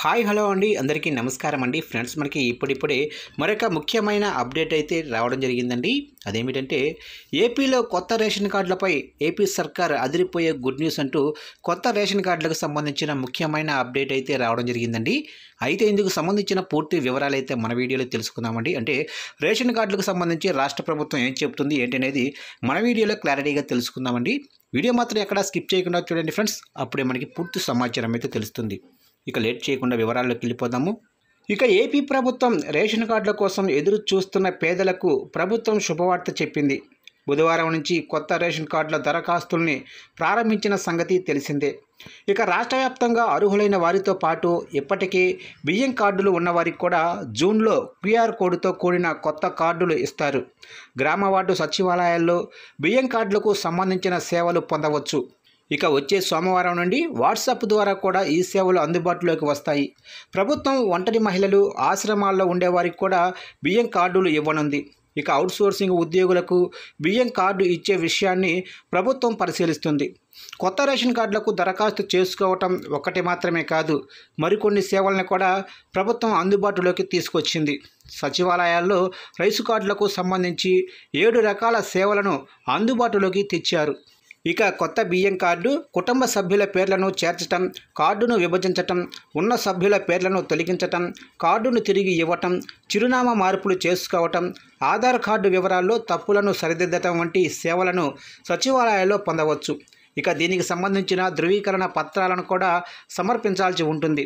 Hi hello అండి అందరికీ నమస్కారం అండి ఫ్రెండ్స్. మనకి ఇప్పుడిప్పుడే మరొక ముఖ్యమైన అప్డేట్ అయితే రావడం జరిగిందండి. అదేమిటంటే ఏపీలో కొత్త రేషన్ కార్డులపై ఏపీ సర్కార్ అదిరిపోయే గుడ్ న్యూస్ అంటూ కొత్త రేషన్ కార్డులకు సంబంధించిన ముఖ్యమైన అప్డేట్ అయితే రావడం జరిగిందండి. అయితే ఇందుకు సంబంధించిన పూర్తి వివరాలు అయితే మన వీడియోలో తెలుసుకుందామండి. అంటే రేషన్ కార్డులకు సంబంధించి రాష్ట్ర ప్రభుత్వం ఏం చెప్తుంది ఏంటి అనేది మన వీడియోలో క్లారిటీగా తెలుసుకుందామండి. వీడియో మాత్రం ఎక్కడ స్కిప్ చేయకుండా చూడండి ఫ్రెండ్స్, అప్పుడే మనకి పూర్తి సమాచారం అయితే తెలుస్తుంది. ఇక లేట్ చేయకుండా వివరాల్లోకి వెళ్ళిపోదాము. ఇక ఏపీ ప్రభుత్వం రేషన్ కార్డుల కోసం ఎదురు చూస్తున్న పేదలకు ప్రభుత్వం శుభవార్త చెప్పింది. బుధవారం నుంచి కొత్త రేషన్ కార్డుల దరఖాస్తుల్ని ప్రారంభించిన సంగతి తెలిసిందే. ఇక రాష్ట్ర వ్యాప్తంగా అర్హులైన వారితో పాటు ఇప్పటికే బియ్యం కార్డులు ఉన్నవారికి కూడా జూన్లో క్యూఆర్ కోడ్తో కూడిన కొత్త కార్డులు ఇస్తారు. గ్రామ వార్డు సచివాలయాల్లో బియ్యం కార్డులకు సంబంధించిన సేవలు పొందవచ్చు. ఇక వచ్చే సోమవారం నుండి వాట్సాప్ ద్వారా కూడా ఈ సేవలు అందుబాటులోకి వస్తాయి. ప్రభుత్వం ఒంటరి మహిళలు, ఆశ్రమాల్లో ఉండేవారికి కూడా బియ్యం కార్డులు ఇవ్వనుంది. ఇక అవుట్సోర్సింగ్ ఉద్యోగులకు బియ్యం కార్డు ఇచ్చే విషయాన్ని ప్రభుత్వం పరిశీలిస్తుంది. కొత్త రేషన్ కార్డులకు దరఖాస్తు చేసుకోవటం ఒక్కటి మాత్రమే కాదు, మరికొన్ని సేవలను కూడా ప్రభుత్వం అందుబాటులోకి తీసుకొచ్చింది. సచివాలయాల్లో రైసు కార్డులకు సంబంధించి 7 రకాల సేవలను అందుబాటులోకి తెచ్చారు. ఇక కొత్త బియ్యం కార్డు కుటుంబ సభ్యుల పేర్లను చేర్చటం, కార్డును విభజించటం, ఉన్న సభ్యుల పేర్లను తొలగించటం, కార్డును తిరిగి ఇవ్వటం, చిరునామా మార్పులు చేసుకోవటం, ఆధార్ కార్డు వివరాల్లో తప్పులను సరిదిద్దటం వంటి సేవలను సచివాలయాల్లో పొందవచ్చు. ఇక దీనికి సంబంధించిన ధృవీకరణ పత్రాలను కూడా సమర్పించాల్సి ఉంటుంది.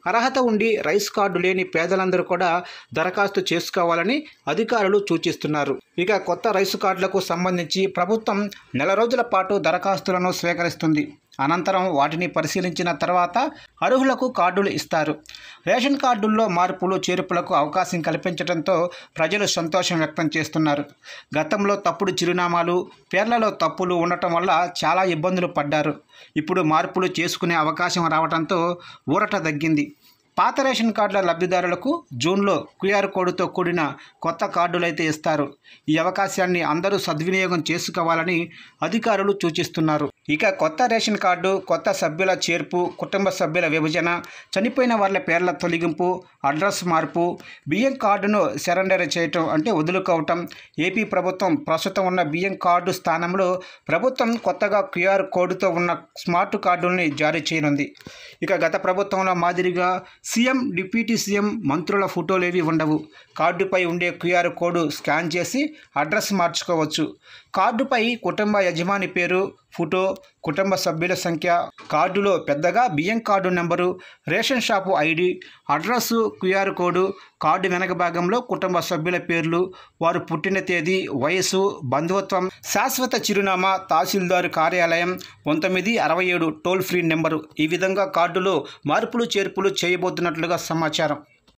అర్హత ఉండి రైస్ కార్డు లేని పేదలందరూ కూడా దరఖాస్తు చేసుకోవాలని అధికారులు సూచిస్తున్నారు. ఇక కొత్త రైసు కార్డులకు సంబంధించి ప్రభుత్వం నెల రోజుల పాటు దరఖాస్తులను స్వీకరిస్తుంది. అనంతరం వాటిని పరిశీలించిన తర్వాత అర్హులకు కార్డులు ఇస్తారు. రేషన్ కార్డుల్లో మార్పులు చేర్పులకు అవకాశం కల్పించడంతో ప్రజలు సంతోషం వ్యక్తం చేస్తున్నారు. గతంలో తప్పుడు చిరునామాలు, పేర్లలో తప్పులు ఉండటం వల్ల చాలా ఇబ్బందులు పడ్డారు. ఇప్పుడు మార్పులు చేసుకునే అవకాశం రావడంతో ఊరట తగ్గింది. పాత రేషన్ కార్డుల లబ్ధిదారులకు జూన్లో క్యూఆర్ కోడ్తో కూడిన కొత్త కార్డులైతే ఇస్తారు. ఈ అవకాశాన్ని అందరూ సద్వినియోగం చేసుకోవాలని అధికారులు సూచిస్తున్నారు. ఇక కొత్త రేషన్ కార్డు, కొత్త సభ్యుల చేర్పు, కుటుంబ సభ్యుల విభజన, చనిపోయిన వాళ్ళ పేర్ల తొలగింపు, అడ్రస్ మార్పు, బియ్యం కార్డును సరెండర్ చేయటం అంటే వదులుకోవటం. ఏపీ ప్రభుత్వం ప్రస్తుతం ఉన్న బియ్యం కార్డు స్థానంలో ప్రభుత్వం కొత్తగా క్యూఆర్ కోడ్తో ఉన్న స్మార్ట్ కార్డుల్ని జారీ చేయనుంది. ఇక గత ప్రభుత్వంలో మాదిరిగా సీఎం, డిప్యూటీ సీఎం, మంత్రుల ఫోటోలేవి ఉండవు. కార్డుపై ఉండే క్యూఆర్ కోడ్ స్కాన్ చేసి అడ్రస్ మార్చుకోవచ్చు. కార్డుపై కుటుంబ యజమాని పేరు, ఫోటో, కుటుంబ సభ్యుల సంఖ్య, కార్డులో పెద్దగా బియ్యం card number, ration shop ID, address, QR code, card వెనక భాగంలో కుటుంబ సభ్యుల పేర్లు, వారు పుట్టిన తేదీ, వయసు, బంధుత్వం, శాశ్వత చిరునామా, తహసీల్దారు కార్యాలయం, 1967 టోల్ ఫ్రీ నెంబరు. ఈ విధంగా కార్డులో మార్పులు చేర్పులు చేయబోతున్నట్లుగా సమాచారం.